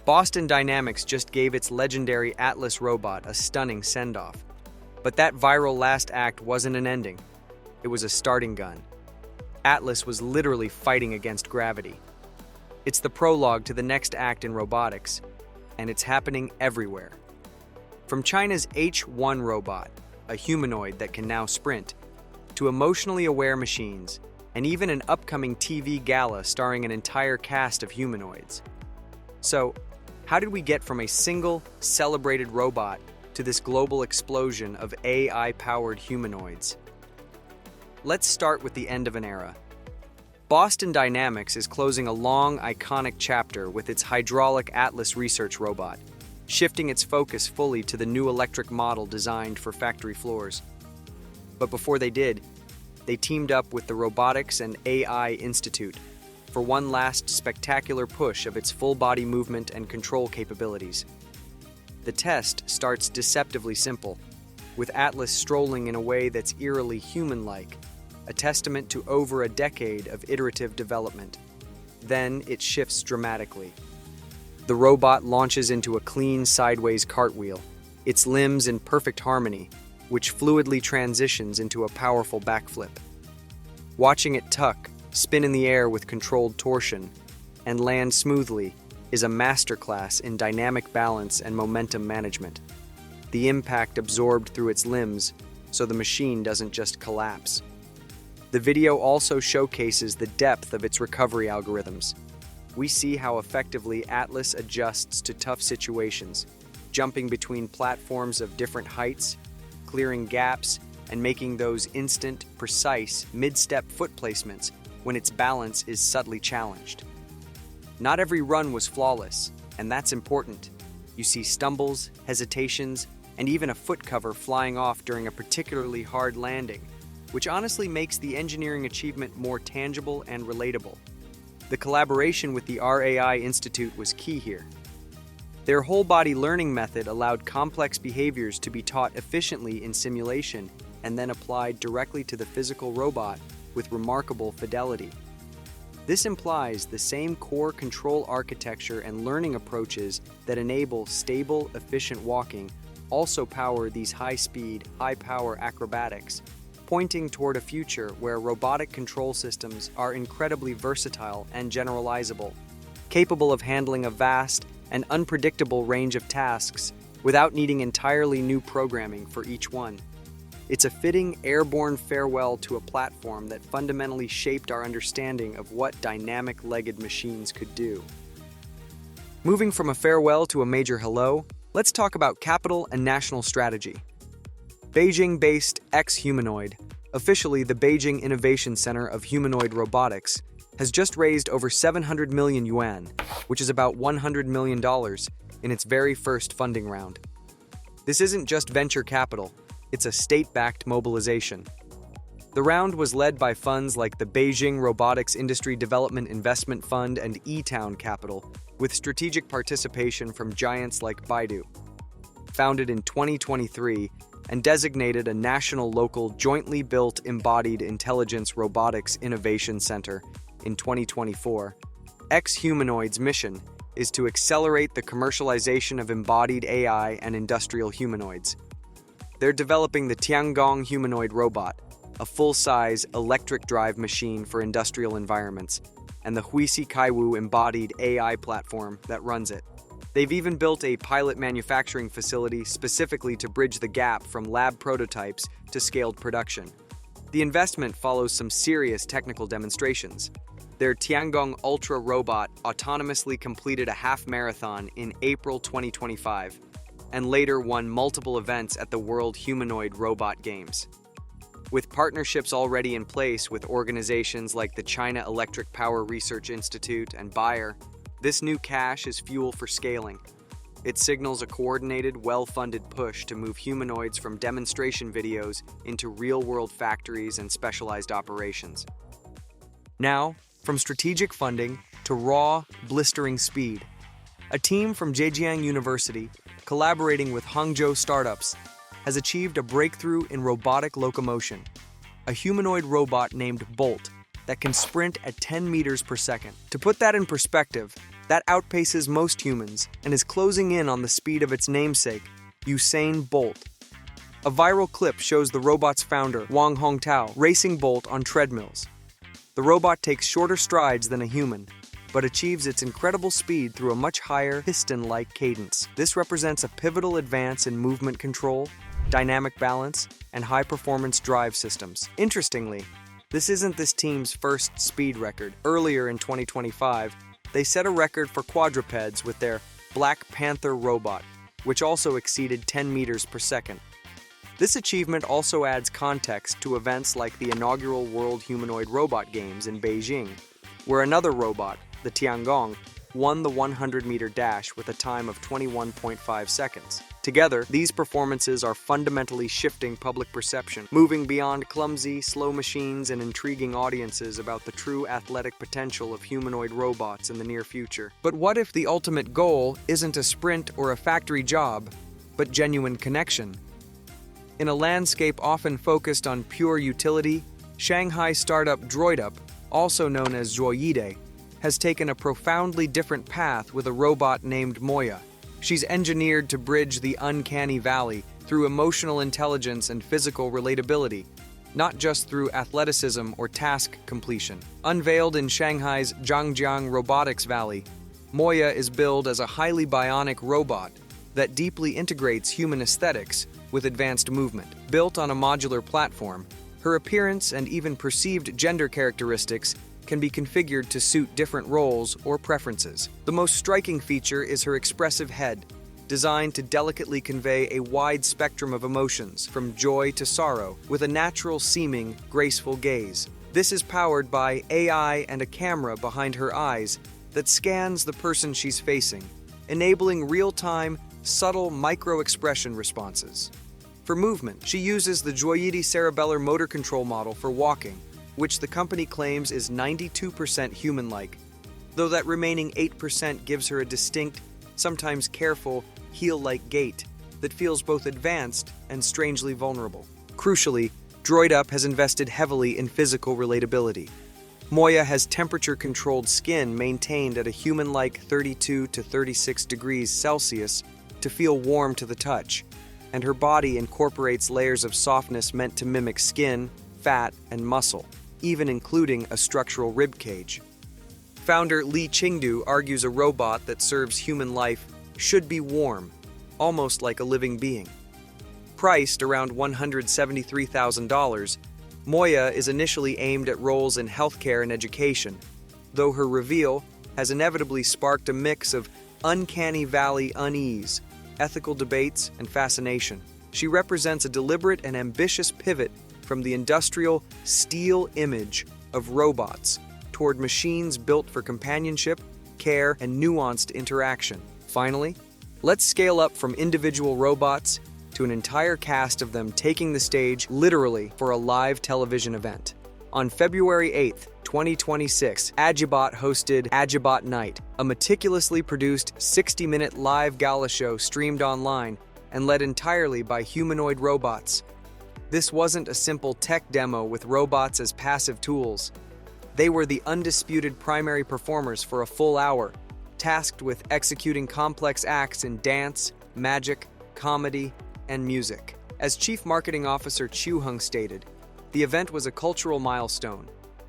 Boston Dynamics just gave its legendary Atlas robot a stunning send-off. But that viral last act wasn't an ending. It was a starting gun. Atlas was literally fighting against gravity. It's the prologue to the next act in robotics, and it's happening everywhere. From China's H1 robot, a humanoid that can now sprint, to emotionally aware machines, and even an upcoming TV gala starring an entire cast of humanoids. So, how did we get from a single, celebrated robot to this global explosion of AI-powered humanoids? Let's start with the end of an era. Boston Dynamics is closing a long, iconic chapter with its hydraulic Atlas research robot, shifting its focus fully to the new electric model designed for factory floors. But before they did, they teamed up with the Robotics and AI Institute for one last spectacular push of its full-body movement and control capabilities. The test starts deceptively simple, with Atlas strolling in a way that's eerily human-like, a testament to over a decade of iterative development. Then it shifts dramatically. The robot launches into a clean sideways cartwheel, its limbs in perfect harmony, which fluidly transitions into a powerful backflip. Watching it tuck, spin in the air with controlled torsion, and land smoothly is a masterclass in dynamic balance and momentum management. The impact absorbed through its limbs, so the machine doesn't just collapse. The video also showcases the depth of its recovery algorithms. We see how effectively Atlas adjusts to tough situations, jumping between platforms of different heights, clearing gaps, and making those instant, precise, mid-step foot placements when its balance is subtly challenged. Not every run was flawless, and that's important. You see stumbles, hesitations, and even a foot cover flying off during a particularly hard landing, which honestly makes the engineering achievement more tangible and relatable. The collaboration with the RAI Institute was key here. Their whole-body learning method allowed complex behaviors to be taught efficiently in simulation and then applied directly to the physical robot with remarkable fidelity. This implies the same core control architecture and learning approaches that enable stable, efficient walking also power these high-speed, high-power acrobatics, pointing toward a future where robotic control systems are incredibly versatile and generalizable, capable of handling a vast and unpredictable range of tasks without needing entirely new programming for each one. It's a fitting airborne farewell to a platform that fundamentally shaped our understanding of what dynamic-legged machines could do. Moving from a farewell to a major hello, let's talk about capital and national strategy. Beijing-based X-Humanoid, officially the Beijing Innovation Center of Humanoid Robotics, has just raised over 700 million yuan, which is about $100 million, in its very first funding round. This isn't just venture capital, it's a state-backed mobilization. The round was led by funds like the Beijing Robotics Industry Development Investment Fund and E-Town Capital, with strategic participation from giants like Baidu. Founded in 2023, and designated a national-local jointly built Embodied Intelligence Robotics Innovation Center in 2024, X-Humanoid's mission is to accelerate the commercialization of embodied AI and industrial humanoids. They're developing the Tiangong humanoid robot, a full-size electric drive machine for industrial environments, and the Huisi Kaiwu embodied AI platform that runs it. They've even built a pilot manufacturing facility specifically to bridge the gap from lab prototypes to scaled production. The investment follows some serious technical demonstrations. Their Tiangong Ultra robot autonomously completed a half marathon in April 2025 and later won multiple events at the World Humanoid Robot Games. With partnerships already in place with organizations like the China Electric Power Research Institute and Bayer, this new cash is fuel for scaling. It signals a coordinated, well-funded push to move humanoids from demonstration videos into real-world factories and specialized operations. Now, from strategic funding to raw, blistering speed, a team from Zhejiang University, collaborating with Hangzhou startups, has achieved a breakthrough in robotic locomotion, a humanoid robot named Bolt that can sprint at 10 meters per second. To put that in perspective, that outpaces most humans and is closing in on the speed of its namesake, Usain Bolt. A viral clip shows the robot's founder, Wang Hongtao, racing Bolt on treadmills. The robot takes shorter strides than a human, but achieves its incredible speed through a much higher piston-like cadence. This represents a pivotal advance in movement control, dynamic balance, and high-performance drive systems. Interestingly, this isn't this team's first speed record. Earlier in 2025, they set a record for quadrupeds with their Black Panther robot, which also exceeded 10 meters per second. This achievement also adds context to events like the inaugural World Humanoid Robot Games in Beijing, where another robot, the Tiangong, won the 100-meter dash with a time of 21.5 seconds. Together, these performances are fundamentally shifting public perception, moving beyond clumsy, slow machines and intriguing audiences about the true athletic potential of humanoid robots in the near future. But what if the ultimate goal isn't a sprint or a factory job, but genuine connection? In a landscape often focused on pure utility, Shanghai startup DroidUp, also known as Droide, has taken a profoundly different path with a robot named Moya. She's engineered to bridge the uncanny valley through emotional intelligence and physical relatability, not just through athleticism or task completion. Unveiled in Shanghai's Zhangjiang Robotics Valley, Moya is billed as a highly bionic robot that deeply integrates human aesthetics with advanced movement. Built on a modular platform, her appearance and even perceived gender characteristics can be configured to suit different roles or preferences. The most striking feature is her expressive head, designed to delicately convey a wide spectrum of emotions, from joy to sorrow, with a natural-seeming, graceful gaze. This is powered by AI and a camera behind her eyes that scans the person she's facing, enabling real-time, subtle micro-expression responses. For movement, she uses the Droide cerebellar motor control model for walking, which the company claims is 92% human-like, though that remaining 8% gives her a distinct, sometimes careful, heel-like gait that feels both advanced and strangely vulnerable. Crucially, DroidUp has invested heavily in physical relatability. Moya has temperature-controlled skin maintained at a human-like 32 to 36 degrees Celsius to feel warm to the touch, and her body incorporates layers of softness meant to mimic skin, fat, and muscle, even including a structural rib cage. Founder Li Qingdu argues a robot that serves human life should be warm, almost like a living being. Priced around $173,000, Moya is initially aimed at roles in healthcare and education, though her reveal has inevitably sparked a mix of uncanny valley unease, ethical debates, and fascination. She represents a deliberate and ambitious pivot from the industrial steel image of robots toward machines built for companionship, care, and nuanced interaction. Finally, let's scale up from individual robots to an entire cast of them taking the stage literally for a live television event. On February 8th, 2026, AGIBOT hosted AGIBOT Night, a meticulously produced 60-minute live gala show streamed online and led entirely by humanoid robots. This wasn't a simple tech demo with robots as passive tools. They were the undisputed primary performers for a full hour, tasked with executing complex acts in dance, magic, comedy, and music. As Chief Marketing Officer Chu Hung stated, the event was a cultural milestone,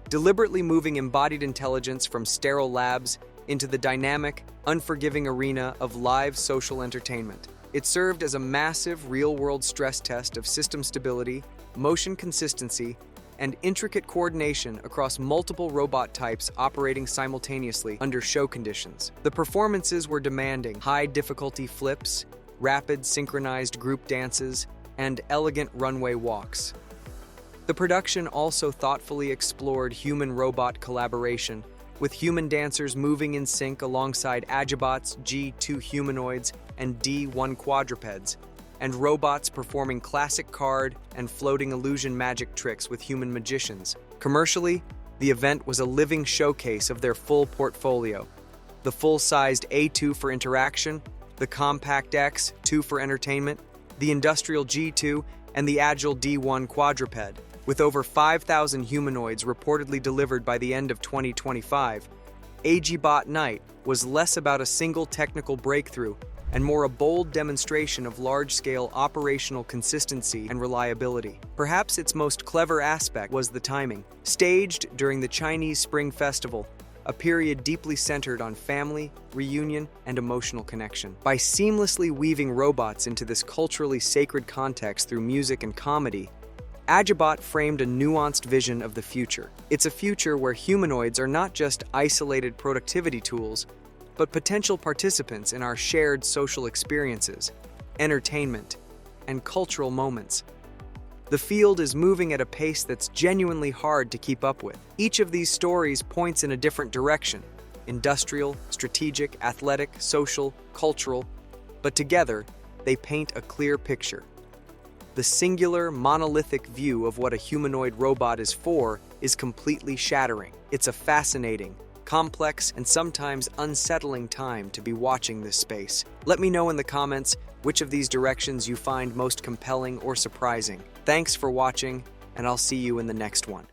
deliberately moving embodied intelligence from sterile labs into the dynamic, unforgiving arena of live social entertainment. It served as a massive real-world stress test of system stability, motion consistency, and intricate coordination across multiple robot types operating simultaneously under show conditions. The performances were demanding: high-difficulty flips, rapid synchronized group dances, and elegant runway walks. The production also thoughtfully explored human-robot collaboration, with human dancers moving in sync alongside AGIBOT's G2 humanoids and D1 quadrupeds, and robots performing classic card and floating illusion magic tricks with human magicians. Commercially, the event was a living showcase of their full portfolio: the full-sized A2 for interaction, the compact X2 for entertainment, the industrial G2, and the agile D1 quadruped. With over 5,000 humanoids reportedly delivered by the end of 2025, AGIBOT Night was less about a single technical breakthrough and more a bold demonstration of large-scale operational consistency and reliability. Perhaps its most clever aspect was the timing. Staged during the Chinese Spring Festival, a period deeply centered on family, reunion, and emotional connection. By seamlessly weaving robots into this culturally sacred context through music and comedy, AGIBOT framed a nuanced vision of the future. It's a future where humanoids are not just isolated productivity tools, but potential participants in our shared social experiences, entertainment, and cultural moments. The field is moving at a pace that's genuinely hard to keep up with. Each of these stories points in a different direction: industrial, strategic, athletic, social, cultural, but together, they paint a clear picture. The singular, monolithic view of what a humanoid robot is for is completely shattering. It's a fascinating, complex, and sometimes unsettling time to be watching this space. Let me know in the comments which of these directions you find most compelling or surprising. Thanks for watching, and I'll see you in the next one.